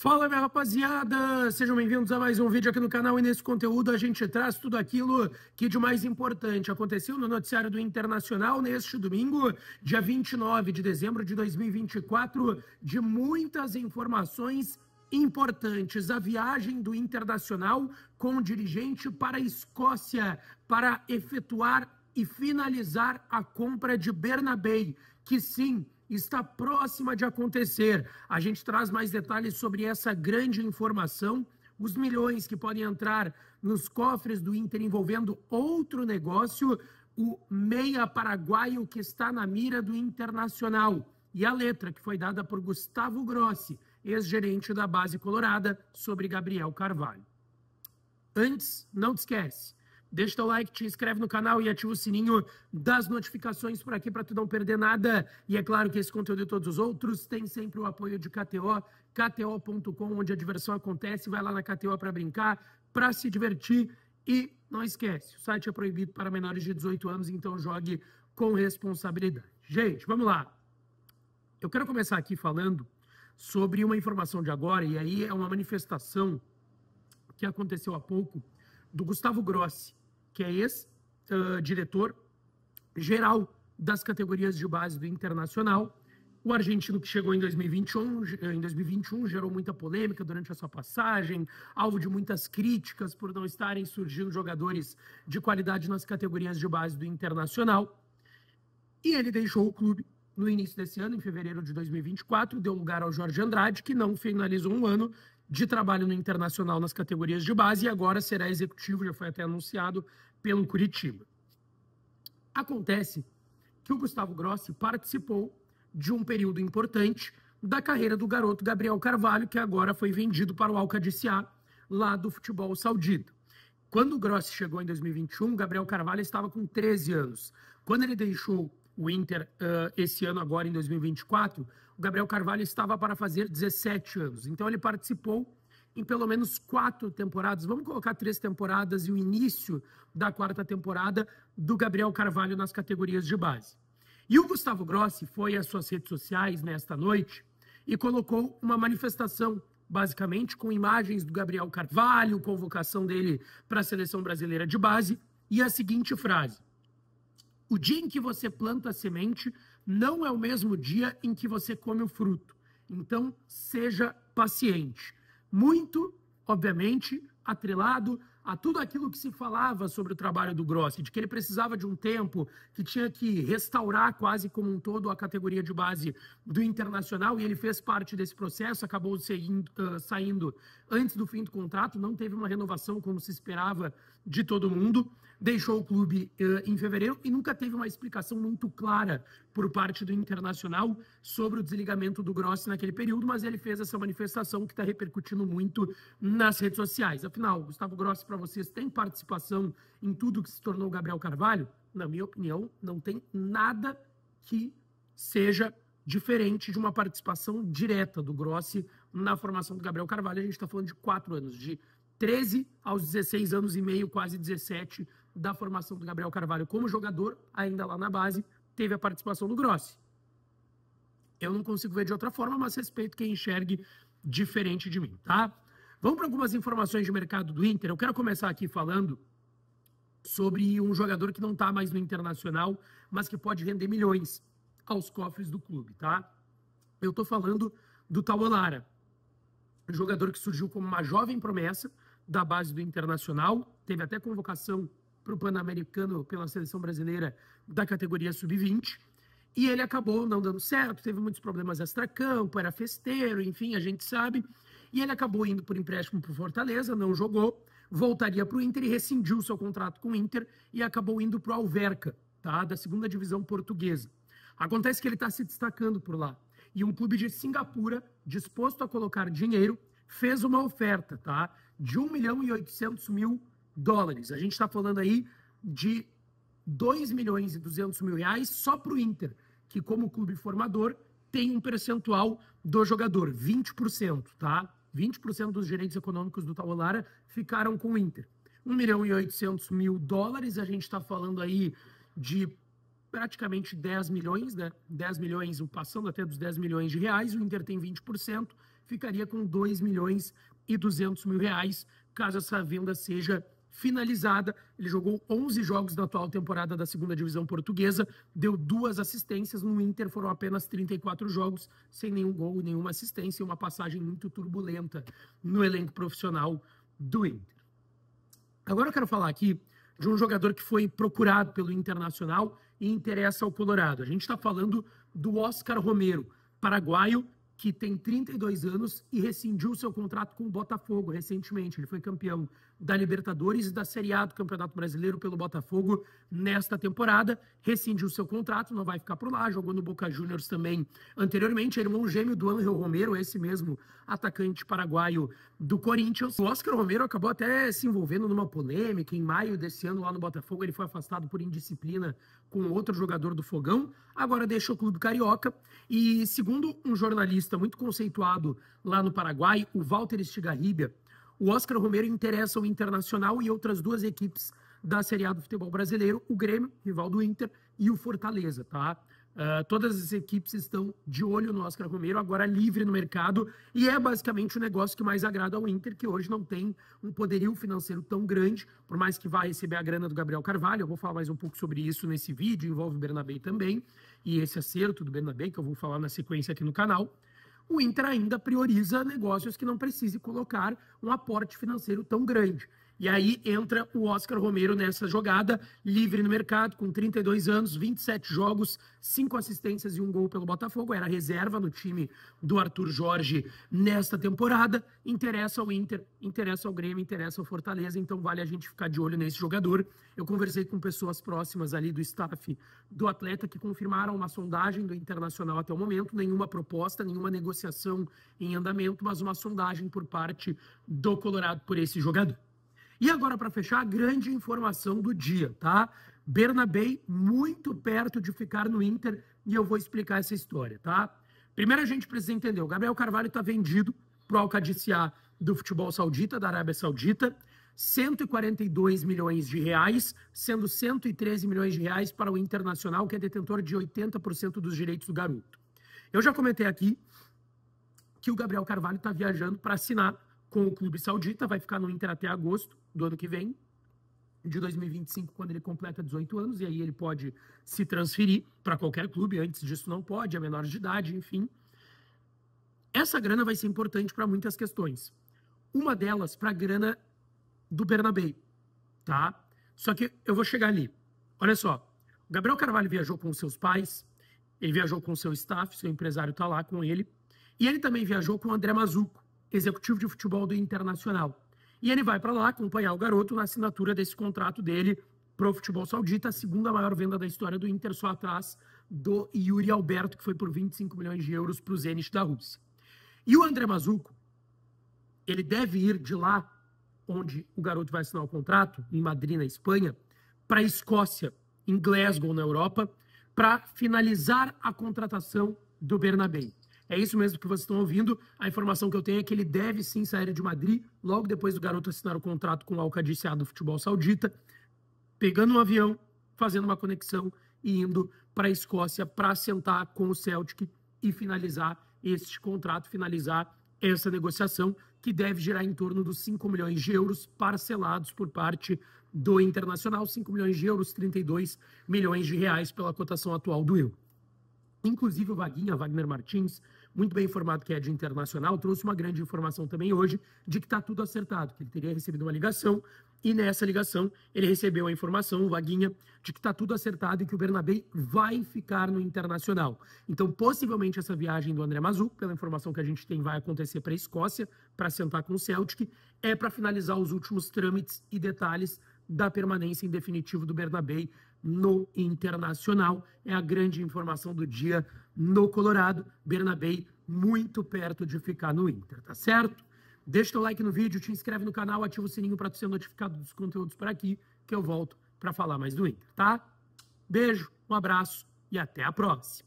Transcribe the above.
Fala, minha rapaziada! Sejam bem-vindos a mais um vídeo aqui no canal, e nesse conteúdo a gente traz tudo aquilo que de mais importante aconteceu no noticiário do Internacional neste domingo, dia 29 de dezembro de 2024, de muitas informações importantes. A viagem do Internacional com o dirigente para a Escócia para efetuar e finalizar a compra de Bernabei, que sim, está próxima de acontecer. A gente traz mais detalhes sobre essa grande informação, os milhões que podem entrar nos cofres do Inter envolvendo outro negócio, o meia paraguaio que está na mira do Internacional, e a letra que foi dada por Gustavo Grossi, ex-gerente da base colorada, sobre Gabriel Carvalho. Antes, não te esquece, deixa teu like, te inscreve no canal e ativa o sininho das notificações por aqui para tu não perder nada. E é claro que esse conteúdo e todos os outros tem sempre o apoio de KTO, KTO.com, onde a diversão acontece. Vai lá na KTO para brincar, para se divertir. E não esquece, o site é proibido para menores de 18 anos, então jogue com responsabilidade. Gente, vamos lá. Eu quero começar aqui falando sobre uma informação de agora, e aí é uma manifestação que aconteceu há pouco, do Gustavo Grossi, que é ex-diretor geral das categorias de base do Internacional, o argentino que chegou em 2021, gerou muita polêmica durante a sua passagem, alvo de muitas críticas por não estarem surgindo jogadores de qualidade nas categorias de base do Internacional, e ele deixou o clube no início desse ano, em fevereiro de 2024, deu lugar ao Jorge Andrade, que não finalizou um ano de trabalho no Internacional nas categorias de base e agora será executivo, já foi até anunciado, pelo Curitiba. Acontece que o Gustavo Grossi participou de um período importante da carreira do garoto Gabriel Carvalho, que agora foi vendido para o Al-Qadisiah, lá do futebol saudita. Quando o Grossi chegou em 2021, Gabriel Carvalho estava com 13 anos. Quando ele deixou o Inter esse ano agora, em 2024, o Gabriel Carvalho estava para fazer 17 anos. Então ele participou em pelo menos 4 temporadas, vamos colocar 3 temporadas e o início da 4ª temporada do Gabriel Carvalho nas categorias de base. E o Gustavo Grossi foi às suas redes sociais nesta noite e colocou uma manifestação, basicamente com imagens do Gabriel Carvalho, convocação dele para a seleção brasileira de base, e a seguinte frase: o dia em que você planta a semente não é o mesmo dia em que você come o fruto. Então, seja paciente. Muito, obviamente, atrelado a tudo aquilo que se falava sobre o trabalho do Grossi, de que ele precisava de um tempo, que tinha que restaurar quase como um todo a categoria de base do Internacional, e ele fez parte desse processo, acabou saindo antes do fim do contrato, não teve uma renovação como se esperava de todo mundo, deixou o clube em fevereiro e nunca teve uma explicação muito clara por parte do Internacional sobre o desligamento do Grossi naquele período, mas ele fez essa manifestação que está repercutindo muito nas redes sociais. Afinal, Gustavo Grossi, para vocês, tem participação em tudo que se tornou o Gabriel Carvalho? Na minha opinião, não tem nada que seja diferente de uma participação direta do Grossi na formação do Gabriel Carvalho. A gente está falando de 4 anos, de 13 aos 16 anos e meio, quase 17, da formação do Gabriel Carvalho como jogador, ainda lá na base, teve a participação do Grossi. Eu não consigo ver de outra forma, mas respeito quem enxergue diferente de mim, tá? Vamos para algumas informações de mercado do Inter. Eu quero começar aqui falando sobre um jogador que não está mais no Internacional, mas que pode render milhões aos cofres do clube, tá? Eu estou falando do Tauan Lara, um jogador que surgiu como uma jovem promessa da base do Internacional, teve até convocação para o Pan-Americano pela seleção brasileira da categoria sub-20, e ele acabou não dando certo, teve muitos problemas extra-campo, era festeiro, enfim, a gente sabe, e ele acabou indo por empréstimo para o Fortaleza, não jogou, voltaria para o Inter e rescindiu seu contrato com o Inter e acabou indo para o Alverca, tá, da 2ª divisão portuguesa. Acontece que ele está se destacando por lá, e um clube de Singapura, disposto a colocar dinheiro, fez uma oferta, tá, de $1.800.000. A gente está falando aí de R$2.200.000 só para o Inter, que como clube formador tem um percentual do jogador, 20%, tá? 20% dos gerentes econômicos do Tauan Lara ficaram com o Inter. $1.800.000, a gente está falando aí de praticamente 10 milhões, né? 10 milhões, passando até dos 10 milhões de reais, o Inter tem 20%, ficaria com 2.200.000 reais, caso essa venda seja finalizada. Ele jogou 11 jogos na atual temporada da segunda divisão portuguesa, deu 2 assistências. No Inter foram apenas 34 jogos, sem nenhum gol, nenhuma assistência, e uma passagem muito turbulenta no elenco profissional do Inter. Agora eu quero falar aqui de um jogador que foi procurado pelo Internacional e interessa ao Colorado. A gente está falando do Oscar Romero, paraguaio, que tem 32 anos e rescindiu seu contrato com o Botafogo recentemente. Ele foi campeão da Libertadores e da Série A do Campeonato Brasileiro pelo Botafogo nesta temporada. Rescindiu seu contrato, não vai ficar por lá. Jogou no Boca Juniors também anteriormente. Irmão gêmeo do Ángel Romero, esse mesmo atacante paraguaio do Corinthians. O Oscar Romero acabou até se envolvendo numa polêmica. Em maio desse ano, lá no Botafogo, ele foi afastado por indisciplina com outro jogador do Fogão. Agora deixa o clube carioca. E segundo um jornalista muito conceituado lá no Paraguai, o Walter Estigarribia, o Oscar Romero interessa o Internacional e outras 2 equipes da Série A do futebol brasileiro, o Grêmio, rival do Inter, e o Fortaleza, tá? Todas as equipes estão de olho no Oscar Romero, agora livre no mercado, e é basicamente o negócio que mais agrada ao Inter, que hoje não tem um poderio financeiro tão grande, por mais que vá receber a grana do Gabriel Carvalho. Eu vou falar mais um pouco sobre isso nesse vídeo, envolve o Bernabé também, e esse acerto do Bernabé, que eu vou falar na sequência aqui no canal. O Inter ainda prioriza negócios que não precise colocar um aporte financeiro tão grande. E aí entra o Oscar Romero nessa jogada, livre no mercado, com 32 anos, 27 jogos, 5 assistências e 1 gol pelo Botafogo. Era reserva no time do Arthur Jorge nesta temporada. Interessa ao Inter, interessa ao Grêmio, interessa ao Fortaleza, então vale a gente ficar de olho nesse jogador. Eu conversei com pessoas próximas ali do staff do atleta que confirmaram uma sondagem do Internacional até o momento, nenhuma proposta, nenhuma negociação em andamento, mas uma sondagem por parte do Colorado por esse jogador. E agora, para fechar, a grande informação do dia, tá? Bernabé muito perto de ficar no Inter, e eu vou explicar essa história, tá? Primeiro a gente precisa entender, o Gabriel Carvalho está vendido para o Al-Qadisiya do futebol saudita, da Arábia Saudita, 142 milhões de reais, sendo 113 milhões de reais para o Internacional, que é detentor de 80% dos direitos do garoto. Eu já comentei aqui que o Gabriel Carvalho está viajando para assinar com o clube saudita, vai ficar no Inter até agosto do ano que vem, de 2025, quando ele completa 18 anos, e aí ele pode se transferir para qualquer clube. Antes disso não pode, é menor de idade, enfim. Essa grana vai ser importante para muitas questões. Uma delas para a grana do Bernabé, tá? Só que eu vou chegar ali. Olha só, o Gabriel Carvalho viajou com seus pais, ele viajou com seu staff, seu empresário está lá com ele, e ele também viajou com o André Mazuco, executivo de futebol do Internacional. E ele vai para lá acompanhar o garoto na assinatura desse contrato dele pro futebol saudita, a segunda maior venda da história do Inter, só atrás do Yuri Alberto, que foi por 25 milhões de euros para o Zenit da Rússia. E o André Mazuco, ele deve ir de lá, onde o garoto vai assinar o contrato, em Madrid, na Espanha, para a Escócia, em Glasgow, na Europa, para finalizar a contratação do Bernabé. É isso mesmo que vocês estão ouvindo. A informação que eu tenho é que ele deve sim sair de Madrid, logo depois do garoto assinar o contrato com o Al-Qadisiya do futebol saudita, pegando um avião, fazendo uma conexão e indo para a Escócia para sentar com o Celtic e finalizar este contrato, finalizar essa negociação, que deve girar em torno dos 5 milhões de euros parcelados por parte do Internacional, 5 milhões de euros, 32 milhões de reais pela cotação atual do euro. Inclusive o Vaguinha, Wagner Martins, muito bem informado que é de Internacional, trouxe uma grande informação também hoje de que está tudo acertado, que ele teria recebido uma ligação e nessa ligação ele recebeu a informação, o Vaguinha, de que está tudo acertado e que o Bernabé vai ficar no Internacional. Então, possivelmente essa viagem do André Mazuco, pela informação que a gente tem, vai acontecer para a Escócia, para sentar com o Celtic, é para finalizar os últimos trâmites e detalhes da permanência em definitivo do Bernabé no Internacional. É a grande informação do dia no Colorado. Bernabé muito perto de ficar no Inter, tá certo? Deixa teu like no vídeo, te inscreve no canal, ativa o sininho para tu ser notificado dos conteúdos por aqui, que eu volto para falar mais do Inter, tá? Beijo, um abraço e até a próxima.